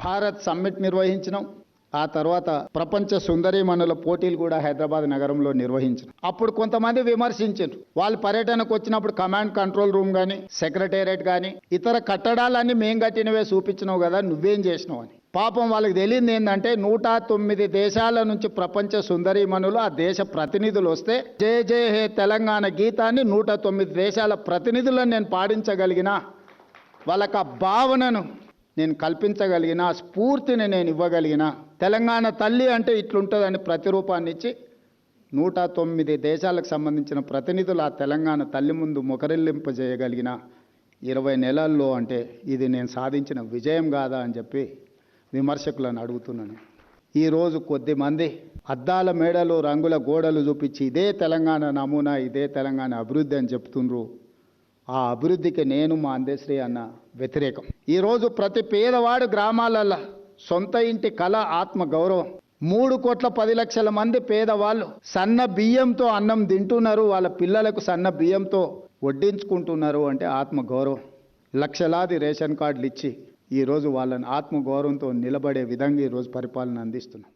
Bharat summit నిర్వహించినాం. ఆ తర్వాత ప్రపంచ సుందరీమణుల పోటీలు కూడా హైదరాబాద్ నగరంలో నిర్వహించినాం. అప్పుడు కొంతమంది విమర్శించారు, వాళ్ళు పర్యటనకు వచ్చినప్పుడు కమాండ్ కంట్రోల్ రూమ్ కానీ, సెక్రటేరియట్ కానీ, ఇతర కట్టడాలన్నీ మేం కట్టినవే చూపించినావు కదా, నువ్వేం చేసినావు అని. పాపం వాళ్ళకి తెలియదు ఏంటంటే 109 దేశాల నుంచి ప్రపంచ సుందరీమణులు, ఆ దేశ ప్రతినిధులు వస్తే జయ జయ హే తెలంగాణ గీతాన్ని 109 దేశాల ప్రతినిధులను నేను పాడించగలిగిన, వాళ్ళకి ఆ భావనను నేను కల్పించగలిగిన, ఆ స్ఫూర్తిని నేను ఇవ్వగలిగిన, తెలంగాణ తల్లి అంటే ఇట్లుంటుందని ప్రతిరూపాన్ని ఇచ్చి 109 దేశాలకు సంబంధించిన ప్రతినిధులు ఆ తెలంగాణ తల్లి ముందు మొకరిల్లింపజేయగలిగిన 20 నెలల్లో అంటే ఇది నేను సాధించిన విజయం కాదా అని చెప్పి విమర్శకులను అడుగుతున్నాను. ఈరోజు కొద్దిమంది అద్దాల మేడలు, రంగుల గోడలు చూపించి ఇదే తెలంగాణ నమూనా, ఇదే తెలంగాణ అభివృద్ధి అని చెప్తుండ్రు. ఆ అభివృద్ధికి నేను మా అందశ్రీ అన్న వ్యతిరేకం. ఈరోజు ప్రతి పేదవాడు గ్రామాలలో సొంత ఇంటి కళ, ఆత్మ గౌరవం. 3,10,00,000 మంది పేదవాళ్ళు సన్న బియ్యంతో అన్నం తింటున్నారు, వాళ్ళ పిల్లలకు సన్న బియ్యంతో వడ్డించుకుంటున్నారు అంటే ఆత్మ గౌరవం. లక్షలాది రేషన్ కార్డులు ఇచ్చి ఈరోజు వాళ్ళని ఆత్మగౌరవంతో నిలబడే విధంగా ఈరోజు పరిపాలన అందిస్తున్నాం.